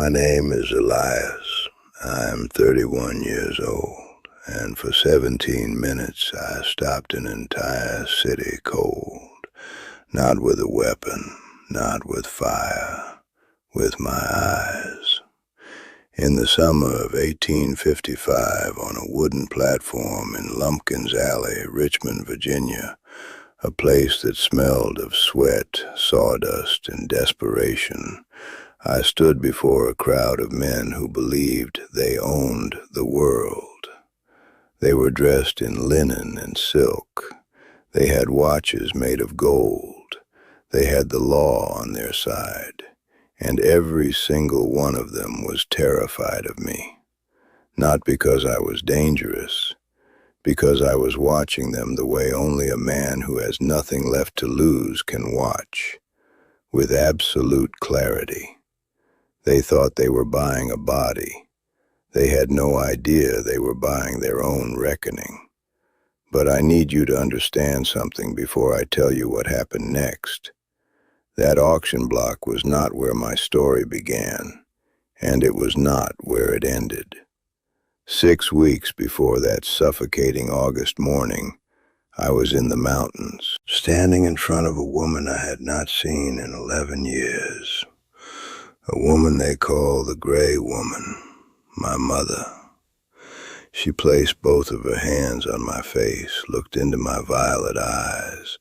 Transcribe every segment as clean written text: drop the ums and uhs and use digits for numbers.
My name is Elias. I'm 31 years old, and for 17 minutes I stopped an entire city cold, not with a weapon, not with fire, with my eyes. In the summer of 1855, on a wooden platform in Lumpkin's Alley, Richmond, Virginia, a place that smelled of sweat, sawdust, and desperation, I stood before a crowd of men who believed they owned the world. They were dressed in linen and silk. They had watches made of gold. They had the law on their side, and every single one of them was terrified of me. Not because I was dangerous, because I was watching them the way only a man who has nothing left to lose can watch, with absolute clarity. They thought they were buying a body. They had no idea they were buying their own reckoning. But I need you to understand something before I tell you what happened next. That auction block was not where my story began, and it was not where it ended. 6 weeks before that suffocating August morning, I was in the mountains, standing in front of a woman I had not seen in 11 years. A woman they call the Gray Woman, my mother. She placed both of her hands on my face, looked into my violet eyes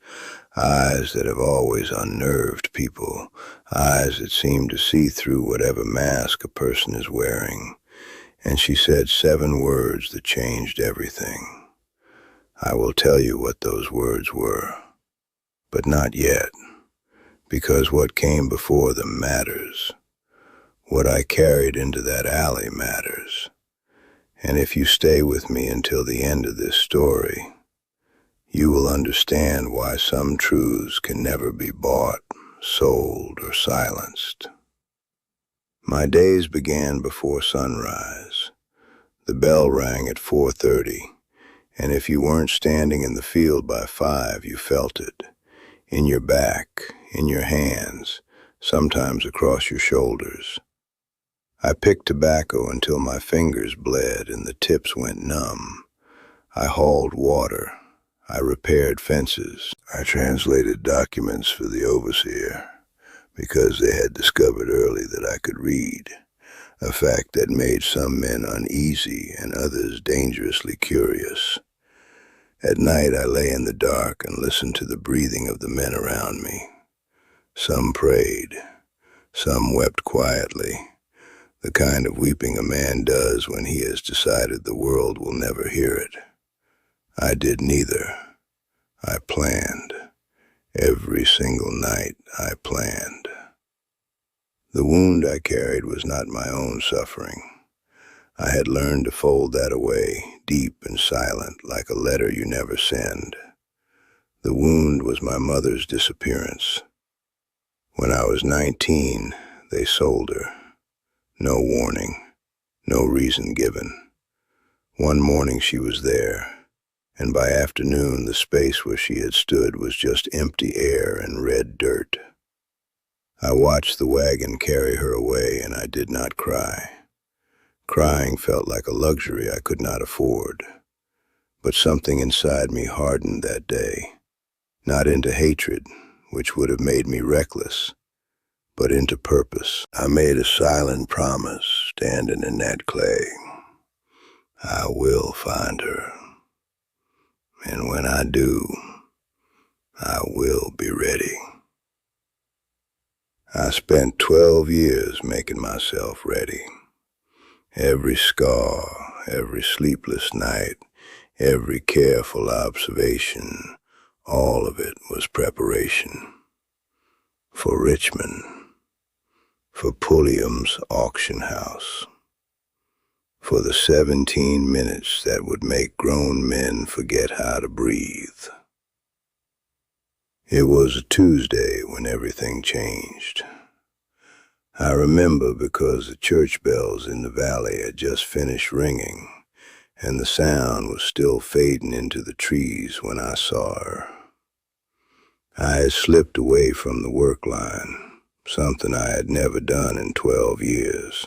that have always unnerved people, eyes that seem to see through whatever mask a person is wearing, and she said 7 words that changed everything. I will tell you what those words were, but not yet, because what came before them matters. What I carried into that alley matters. And if you stay with me until the end of this story, you will understand why some truths can never be bought, sold, or silenced. My days began before sunrise. The bell rang at 4:30, and if you weren't standing in the field by 5, you felt it. In your back, in your hands, sometimes across your shoulders. I picked tobacco until my fingers bled and the tips went numb. I hauled water. I repaired fences. I translated documents for the overseer, because they had discovered early that I could read, a fact that made some men uneasy and others dangerously curious. At night I lay in the dark and listened to the breathing of the men around me. Some prayed. Some wept quietly. The kind of weeping a man does when he has decided the world will never hear it. I did neither. I planned. Every single night I planned. The wound I carried was not my own suffering. I had learned to fold that away, deep and silent, like a letter you never send. The wound was my mother's disappearance. When I was 19, they sold her. No warning, no reason given. One morning she was there, and by afternoon the space where she had stood was just empty air and red dirt. I watched the wagon carry her away, and I did not cry. Crying felt like a luxury I could not afford. But something inside me hardened that day, not into hatred, which would have made me reckless, but into purpose. I made a silent promise, standing in that clay. I will find her. And when I do, I will be ready. I spent 12 years making myself ready. Every scar, every sleepless night, every careful observation, all of it was preparation. For Richmond. For Pulliam's auction house. For the 17 minutes that would make grown men forget how to breathe. It was a Tuesday when everything changed. I remember because the church bells in the valley had just finished ringing, and the sound was still fading into the trees when I saw her. I had slipped away from the work line, something I had never done in 12 years,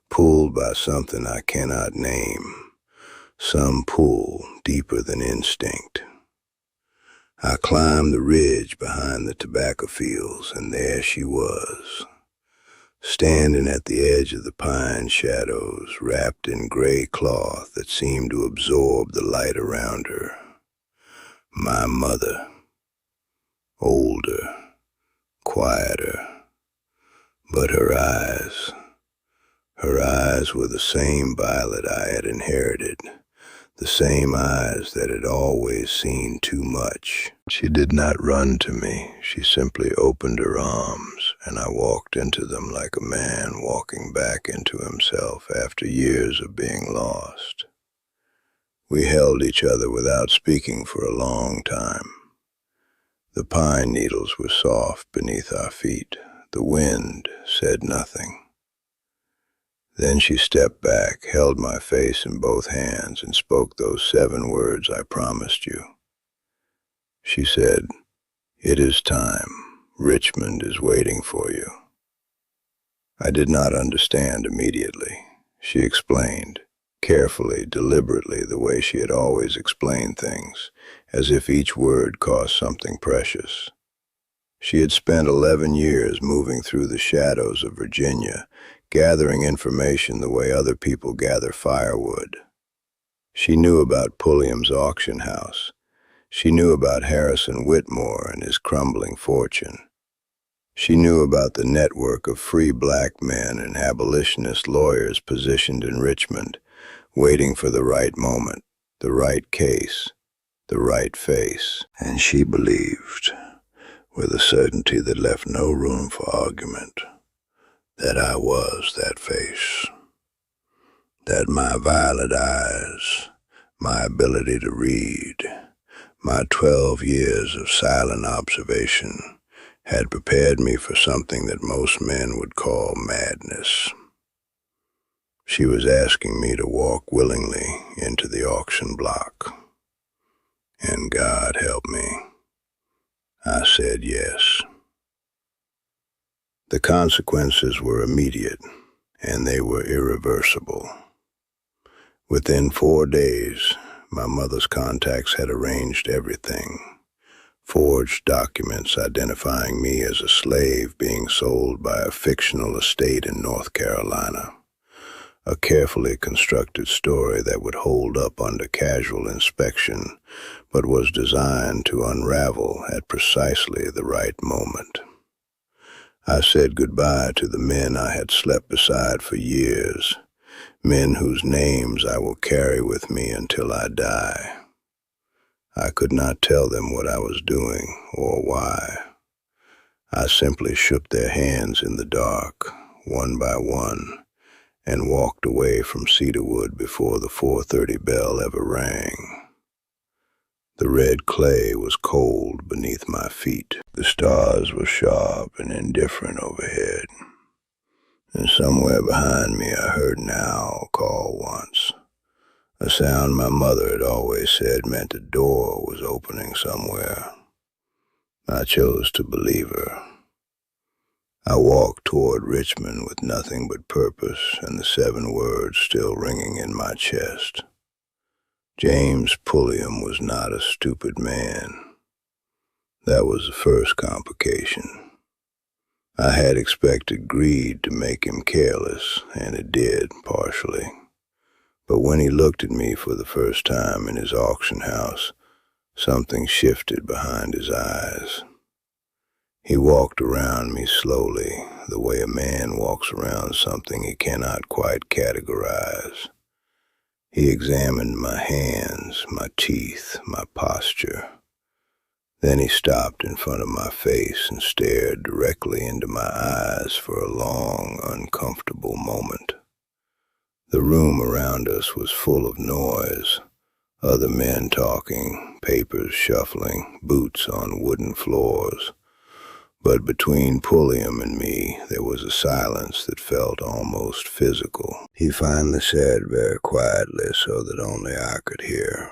pulled by something I cannot name, some pull deeper than instinct. I climbed the ridge behind the tobacco fields, and there she was, standing at the edge of the pine shadows, wrapped in gray cloth that seemed to absorb the light around her. My mother, older, quieter, but her eyes were the same violet I had inherited, the same eyes that had always seen too much. She did not run to me. She simply opened her arms, and I walked into them like a man walking back into himself after years of being lost. We held each other without speaking for a long time. The pine needles were soft beneath our feet. The wind said nothing. Then she stepped back, held my face in both hands, and spoke those 7 words I promised you. She said, "It is time. Richmond is waiting for you." I did not understand immediately. She explained, carefully, deliberately, the way she had always explained things, as if each word cost something precious. She had spent 11 years moving through the shadows of Virginia, gathering information the way other people gather firewood. She knew about Pulliam's auction house. She knew about Harrison Whitmore and his crumbling fortune. She knew about the network of free black men and abolitionist lawyers positioned in Richmond, waiting for the right moment, the right case, the right face. And she believed, with a certainty that left no room for argument, that I was that face, that my violet eyes, my ability to read, my 12 years of silent observation had prepared me for something that most men would call madness. She was asking me to walk willingly into the auction block, and God help me, I said yes. The consequences were immediate, and they were irreversible. Within 4 days, my mother's contacts had arranged everything. Forged documents identifying me as a slave being sold by a fictional estate in North Carolina. A carefully constructed story that would hold up under casual inspection, but was designed to unravel at precisely the right moment. I said goodbye to the men I had slept beside for years, men whose names I will carry with me until I die. I could not tell them what I was doing or why. I simply shook their hands in the dark, one by one, and walked away from Cedarwood before the 4:30 bell ever rang. The red clay was cold beneath my feet. The stars were sharp and indifferent overhead. And somewhere behind me I heard an owl call once, a sound my mother had always said meant a door was opening somewhere. I chose to believe her. I walked toward Richmond with nothing but purpose and the 7 words still ringing in my chest. James Pulliam was not a stupid man. That was the first complication. I had expected greed to make him careless, and it did, partially. But when he looked at me for the first time in his auction house, something shifted behind his eyes. He walked around me slowly, the way a man walks around something he cannot quite categorize. He examined my hands, my teeth, my posture. Then he stopped in front of my face and stared directly into my eyes for a long, uncomfortable moment. The room around us was full of noise, other men talking, papers shuffling, boots on wooden floors. But between Pulliam and me, there was a silence that felt almost physical. He finally said very quietly so that only I could hear,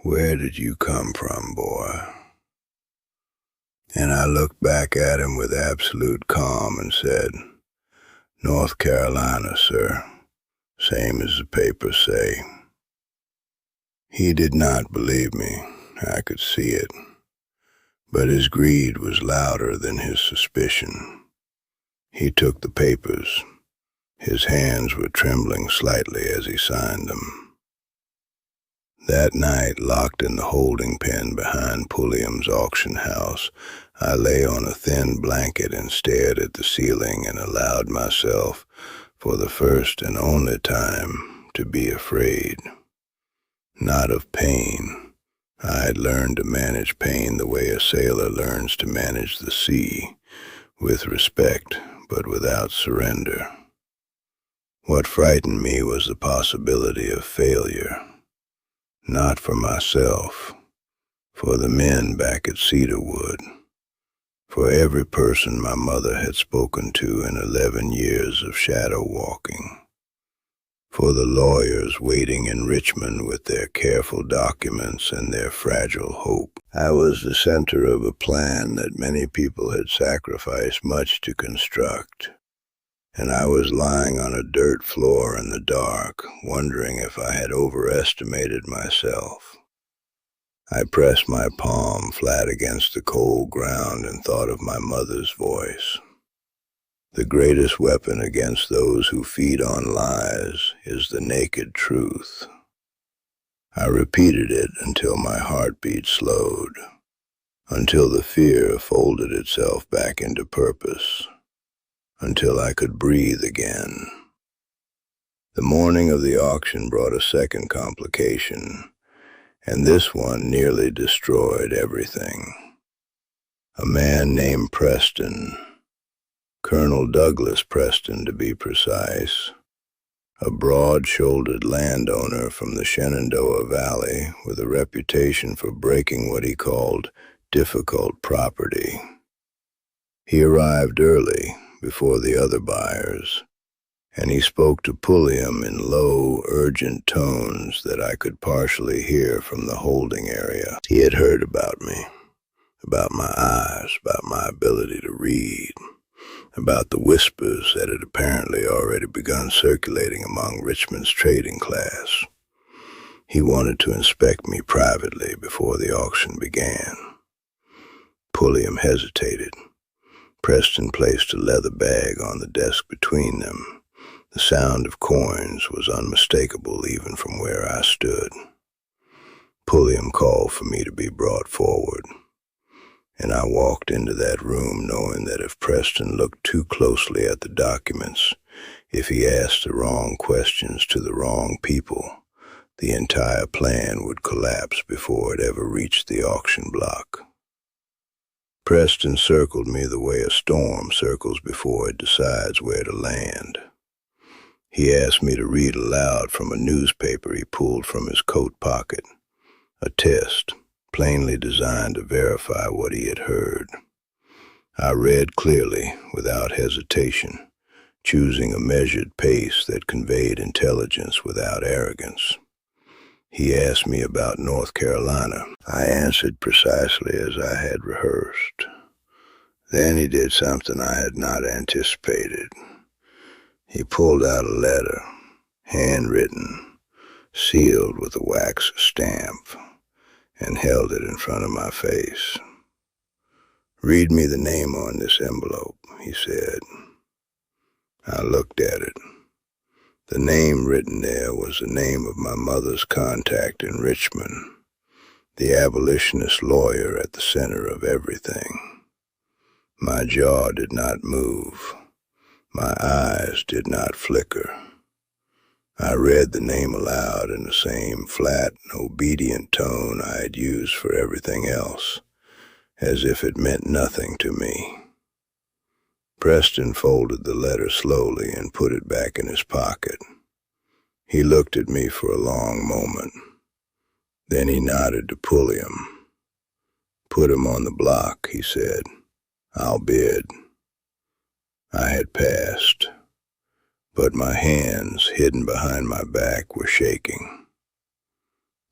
"Where did you come from, boy?" And I looked back at him with absolute calm and said, "North Carolina, sir, same as the papers say." He did not believe me. I could see it. But his greed was louder than his suspicion. He took the papers. His hands were trembling slightly as he signed them. That night, locked in the holding pen behind Pulliam's auction house, I lay on a thin blanket and stared at the ceiling and allowed myself, for the first and only time, to be afraid. Not of pain. I had learned to manage pain the way a sailor learns to manage the sea, with respect, but without surrender. What frightened me was the possibility of failure. Not for myself, for the men back at Cedarwood, for every person my mother had spoken to in 11 years of shadow walking, for the lawyers waiting in Richmond with their careful documents and their fragile hope. I was the center of a plan that many people had sacrificed much to construct, and I was lying on a dirt floor in the dark, wondering if I had overestimated myself. I pressed my palm flat against the cold ground and thought of my mother's voice. The greatest weapon against those who feed on lies is the naked truth. I repeated it until my heartbeat slowed, until the fear folded itself back into purpose, until I could breathe again. The morning of the auction brought a second complication, and this one nearly destroyed everything. A man named Preston, Colonel Douglas Preston to be precise, a broad-shouldered landowner from the Shenandoah Valley with a reputation for breaking what he called difficult property. He arrived early, before the other buyers, and he spoke to Pulliam in low, urgent tones that I could partially hear from the holding area. He had heard about me, about my eyes, about my ability to read, about the whispers that had apparently already begun circulating among Richmond's trading class. He wanted to inspect me privately before the auction began. Pulliam hesitated. Preston placed a leather bag on the desk between them. The sound of coins was unmistakable even from where I stood. Pulliam called for me to be brought forward, and I walked into that room knowing that if Preston looked too closely at the documents, if he asked the wrong questions to the wrong people, the entire plan would collapse before it ever reached the auction block. Preston circled me the way a storm circles before it decides where to land. He asked me to read aloud from a newspaper he pulled from his coat pocket, a test, plainly designed to verify what he had heard. I read clearly, without hesitation, choosing a measured pace that conveyed intelligence without arrogance. He asked me about North Carolina. I answered precisely as I had rehearsed. Then he did something I had not anticipated. He pulled out a letter, handwritten, sealed with a wax stamp, and held it in front of my face. "Read me the name on this envelope," he said. I looked at it. The name written there was the name of my mother's contact in Richmond, the abolitionist lawyer at the center of everything. My jaw did not move. My eyes did not flicker. I read the name aloud in the same flat, obedient tone I had used for everything else, as if it meant nothing to me. Preston folded the letter slowly and put it back in his pocket. He looked at me for a long moment. Then he nodded to Pulliam. "Put him on the block," he said. "I'll bid." I had passed, but my hands, hidden behind my back, were shaking.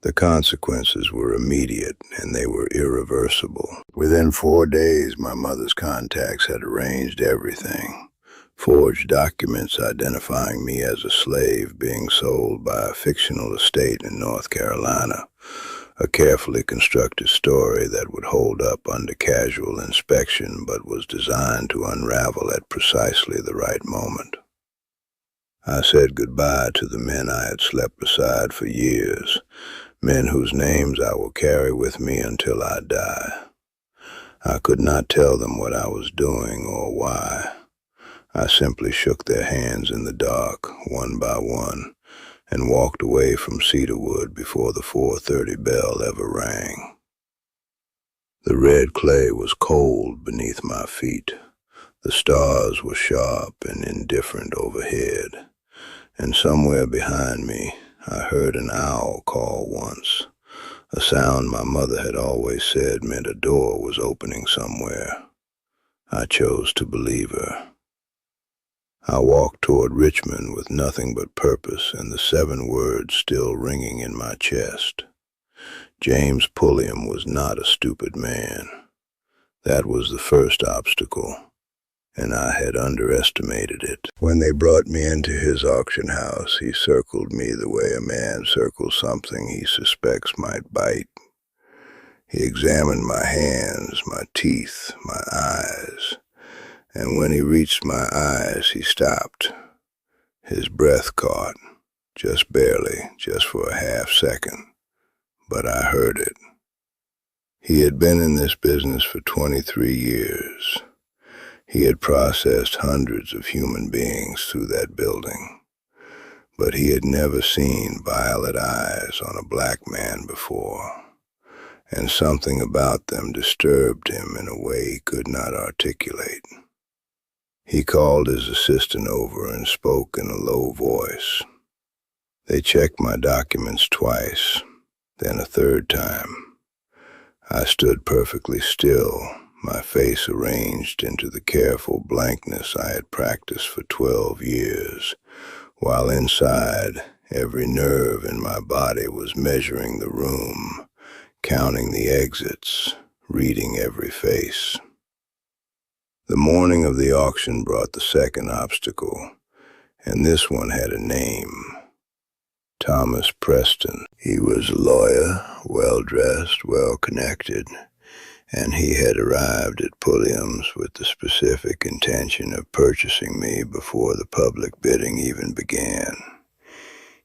The consequences were immediate, and they were irreversible. Within 4 days, my mother's contacts had arranged everything. Forged documents identifying me as a slave being sold by a fictional estate in North Carolina. A carefully constructed story that would hold up under casual inspection but was designed to unravel at precisely the right moment. I said goodbye to the men I had slept beside for years, men whose names I will carry with me until I die. I could not tell them what I was doing or why. I simply shook their hands in the dark, one by one, and walked away from Cedarwood before the 4:30 bell ever rang. The red clay was cold beneath my feet. The stars were sharp and indifferent overhead, and somewhere behind me I heard an owl call once, a sound my mother had always said meant a door was opening somewhere. I chose to believe her. I walked toward Richmond with nothing but purpose and the 7 words still ringing in my chest. James Pulliam was not a stupid man. That was the first obstacle, and I had underestimated it. When they brought me into his auction house, he circled me the way a man circles something he suspects might bite. He examined my hands, my teeth, my eyes, and when he reached my eyes, he stopped. His breath caught, just barely, just for a half second, but I heard it. He had been in this business for 23 years. He had processed hundreds of human beings through that building, but he had never seen violet eyes on a black man before, and something about them disturbed him in a way he could not articulate. He called his assistant over and spoke in a low voice. They checked my documents twice, then a third time. I stood perfectly still, my face arranged into the careful blankness I had practiced for 12 years, while inside, every nerve in my body was measuring the room, counting the exits, reading every face. The morning of the auction brought the second obstacle, and this one had a name. Thomas Preston. He was a lawyer, well-dressed, well-connected, and he had arrived at Pulliam's with the specific intention of purchasing me before the public bidding even began.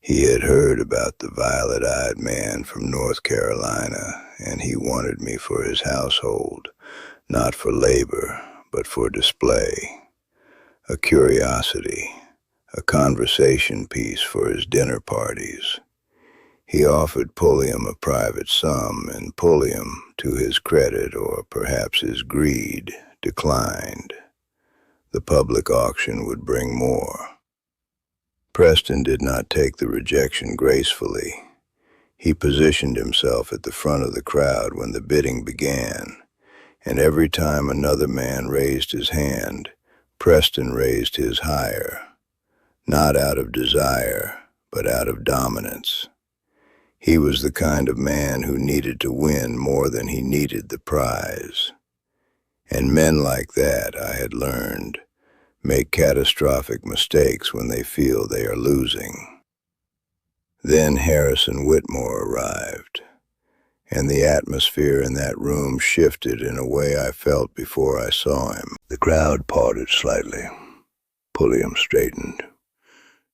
He had heard about the violet-eyed man from North Carolina, and he wanted me for his household, not for labor, but for display, a curiosity, a conversation piece for his dinner parties. He offered Pulliam a private sum, and Pulliam, to his credit or perhaps his greed, declined. The public auction would bring more. Preston did not take the rejection gracefully. He positioned himself at the front of the crowd when the bidding began, and every time another man raised his hand, Preston raised his higher, not out of desire, but out of dominance. He was the kind of man who needed to win more than he needed the prize. And men like that, I had learned, make catastrophic mistakes when they feel they are losing. Then Harrison Whitmore arrived, and the atmosphere in that room shifted in a way I felt before I saw him. The crowd parted slightly. Pulliam straightened.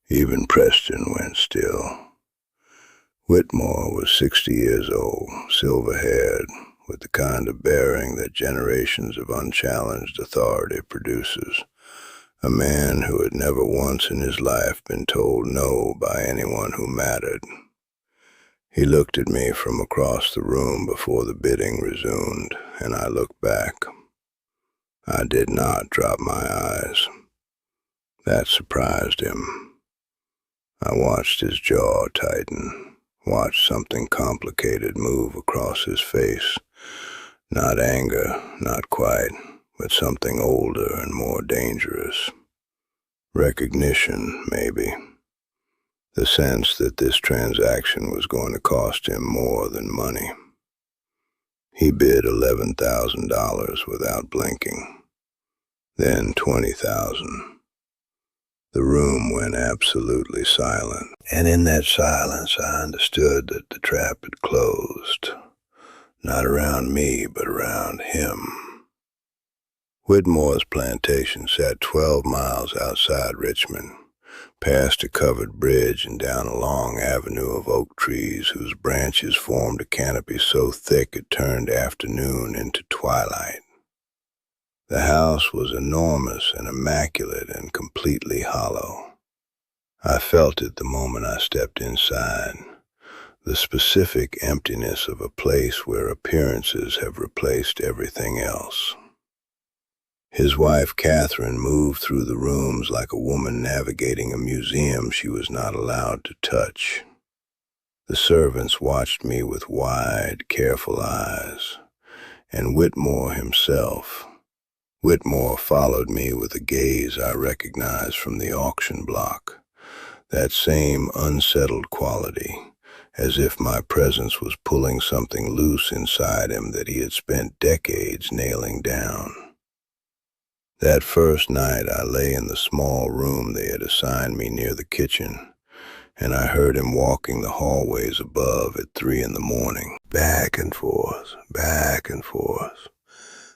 Even Preston went still. Whitmore was 60 years old, silver-haired, with the kind of bearing that generations of unchallenged authority produces. A man who had never once in his life been told no by anyone who mattered. He looked at me from across the room before the bidding resumed, and I looked back. I did not drop my eyes. That surprised him. I watched his jaw tighten, watched something complicated move across his face. Not anger, not quite, but something older and more dangerous. Recognition, maybe. the sense that this transaction was going to cost him more than money. He bid $11,000 without blinking, then $20,000. The room went absolutely silent, and in that silence I understood that the trap had closed, not around me, but around him. Whitmore's plantation sat 12 miles outside Richmond, past a covered bridge and down a long avenue of oak trees whose branches formed a canopy so thick it turned afternoon into twilight. The house was enormous and immaculate and completely hollow. I felt it the moment I stepped inside, the specific emptiness of a place where appearances have replaced everything else. His wife, Catherine, moved through the rooms like a woman navigating a museum she was not allowed to touch. The servants watched me with wide, careful eyes, and Whitmore himself. Whitmore followed me with a gaze I recognized from the auction block, that same unsettled quality, as if my presence was pulling something loose inside him that he had spent decades nailing down. That first night I lay in the small room they had assigned me near the kitchen, and I heard him walking the hallways above at 3 a.m, back and forth, back and forth.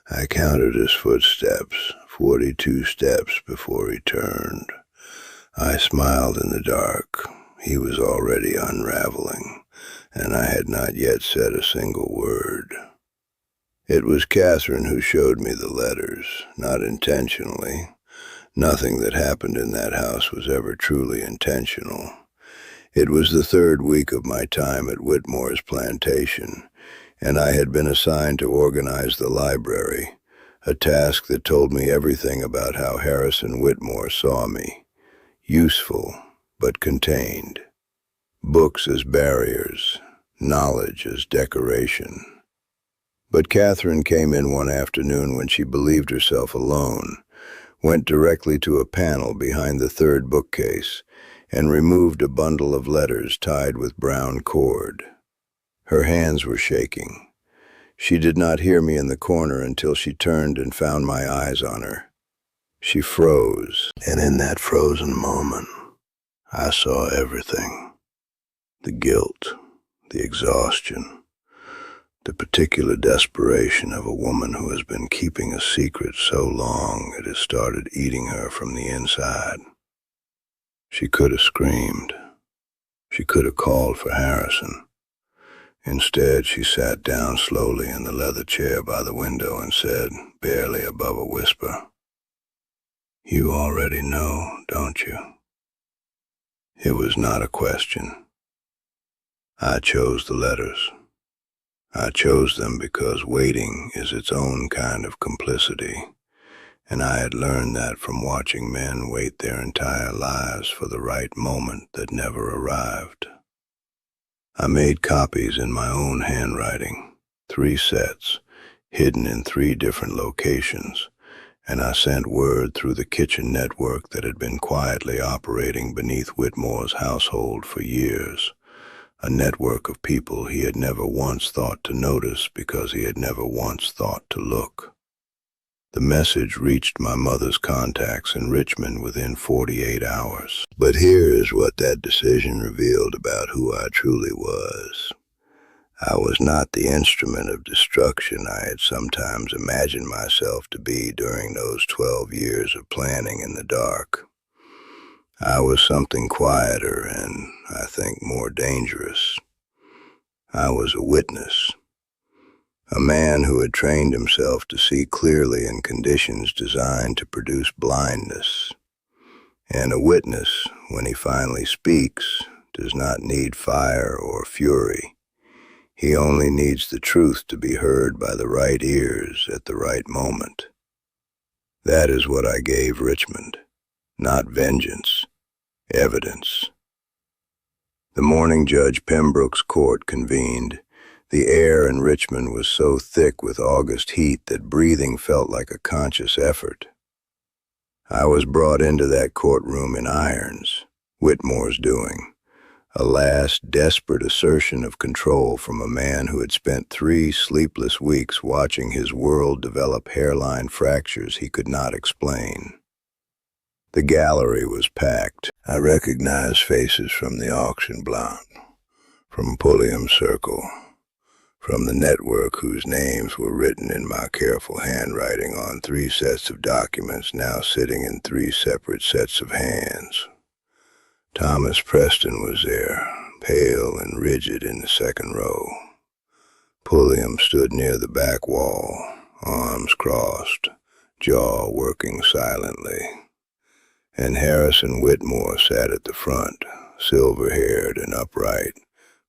I counted his footsteps, 42 steps before he turned. I smiled in the dark. He was already unraveling, and I had not yet said a single word. It was Catherine who showed me the letters, not intentionally. Nothing that happened in that house was ever truly intentional. It was the 3rd week of my time at Whitmore's plantation, and I had been assigned to organize the library, a task that told me everything about how Harrison Whitmore saw me. Useful, but contained. Books as barriers, knowledge as decoration. But Catherine came in one afternoon when she believed herself alone, went directly to a panel behind the 3rd bookcase, and removed a bundle of letters tied with brown cord. Her hands were shaking. She did not hear me in the corner until she turned and found my eyes on her. She froze, and in that frozen moment, I saw everything. The guilt, the exhaustion, the particular desperation of a woman who has been keeping a secret so long it has started eating her from the inside. She could have screamed. She could have called for Harrison. Instead, she sat down slowly in the leather chair by the window and said, barely above a whisper, "You already know, don't you?" It was not a question. I chose the letters. I chose them because waiting is its own kind of complicity, and I had learned that from watching men wait their entire lives for the right moment that never arrived. I made copies in my own handwriting, 3 sets, hidden in 3 different locations, and I sent word through the kitchen network that had been quietly operating beneath Whitmore's household for years. A network of people he had never once thought to notice because he had never once thought to look. The message reached my mother's contacts in Richmond within 48 hours. But here is what that decision revealed about who I truly was. I was not the instrument of destruction I had sometimes imagined myself to be during those 12 years of planning in the dark. I was something quieter and, I think, more dangerous. I was a witness, a man who had trained himself to see clearly in conditions designed to produce blindness. And a witness, when he finally speaks, does not need fire or fury. He only needs the truth to be heard by the right ears at the right moment. That is what I gave Richmond, not vengeance. Evidence. The morning Judge Pembroke's court convened. The air in Richmond was so thick with August heat that breathing felt like a conscious effort. I was brought into that courtroom in irons, Whitmore's doing, A last, desperate assertion of control from a man who had spent 3 sleepless weeks watching his world develop hairline fractures he could not explain. The gallery was packed. I recognized faces from the auction block, from Pulliam's Circle, from the network whose names were written in my careful handwriting on 3 sets of documents now sitting in 3 separate sets of hands. Thomas Preston was there, pale and rigid in the second row. Pulliam stood near the back wall, arms crossed, jaw working silently. And Harrison Whitmore sat at the front, silver-haired and upright,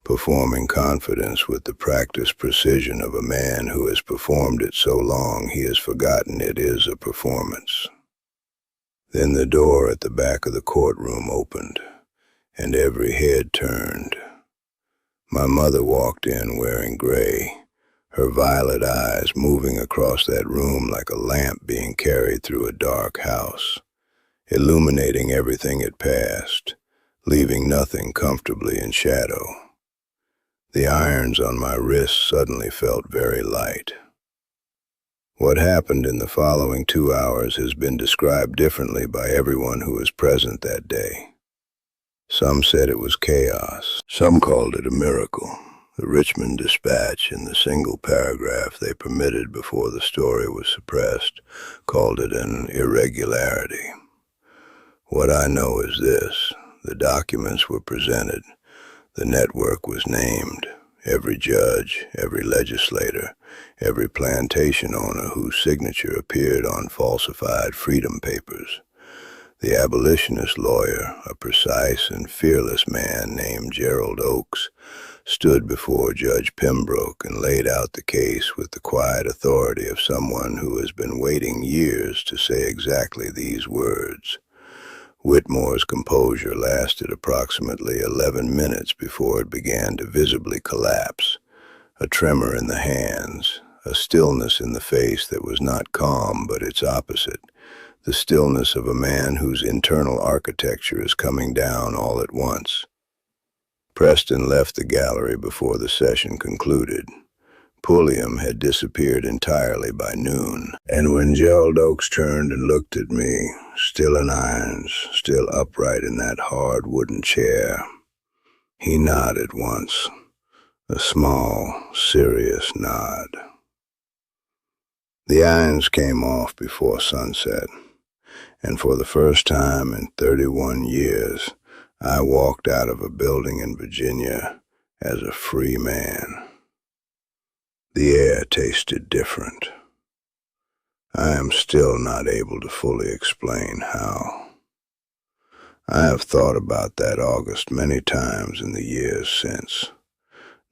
performing confidence with the practiced precision of a man who has performed it so long he has forgotten it is a performance. Then the door at the back of the courtroom opened, and every head turned. My mother walked in wearing gray, her violet eyes moving across that room like a lamp being carried through a dark house, illuminating everything it passed, leaving nothing comfortably in shadow. The irons on my wrists suddenly felt very light. What happened in the following 2 hours has been described differently by everyone who was present that day. Some said it was chaos. Some called it a miracle. The Richmond Dispatch, in the single paragraph they permitted before the story was suppressed, called it an irregularity. What I know is this: the documents were presented. The network was named. Every judge, every legislator, every plantation owner whose signature appeared on falsified freedom papers. The abolitionist lawyer, a precise and fearless man named Gerald Oakes, stood before Judge Pembroke and laid out the case with the quiet authority of someone who has been waiting years to say exactly these words. Whitmore's composure lasted approximately 11 minutes before it began to visibly collapse. A tremor in the hands, a stillness in the face that was not calm but its opposite, the stillness of a man whose internal architecture is coming down all at once. Preston left the gallery before the session concluded. Pulliam had disappeared entirely by noon, and when Gerald Oakes turned and looked at me, still in irons, still upright in that hard wooden chair, he nodded once, a small, serious nod. The irons came off before sunset, and for the first time in 31 years, I walked out of a building in Virginia as a free man. The air tasted different. I am still not able to fully explain how. I have thought about that August many times in the years since,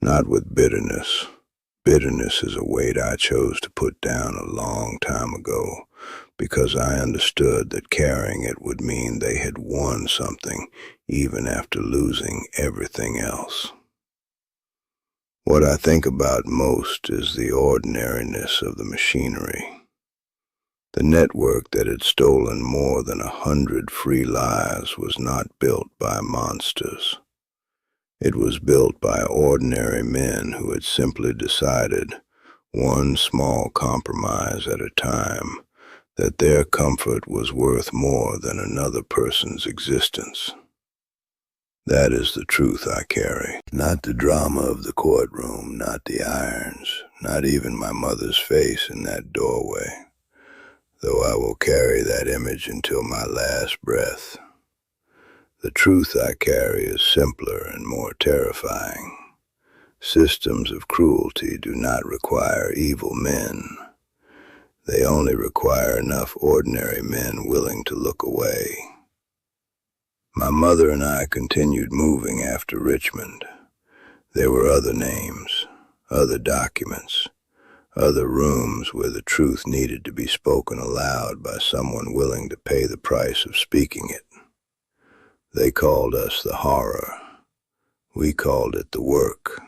not with bitterness. Bitterness is a weight I chose to put down a long time ago, because I understood that carrying it would mean they had won something even after losing everything else. What I think about most is the ordinariness of the machinery. The network that had stolen more than 100 free lives was not built by monsters. It was built by ordinary men who had simply decided, one small compromise at a time, that their comfort was worth more than another person's existence. That is the truth I carry. Not the drama of the courtroom, not the irons, not even my mother's face in that doorway, though I will carry that image until my last breath. The truth I carry is simpler and more terrifying. Systems of cruelty do not require evil men. They only require enough ordinary men willing to look away. My mother and I continued moving after Richmond. There were other names, other documents, other rooms where the truth needed to be spoken aloud by someone willing to pay the price of speaking it. They called us the horror. We called it the work.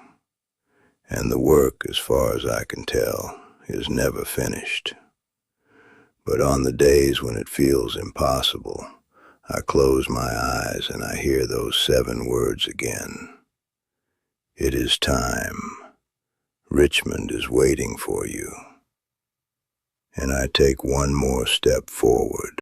And the work, as far as I can tell, is never finished. But on the days when it feels impossible, I close my eyes and I hear those 7 words again. It is time. Richmond is waiting for you. And I take one more step forward.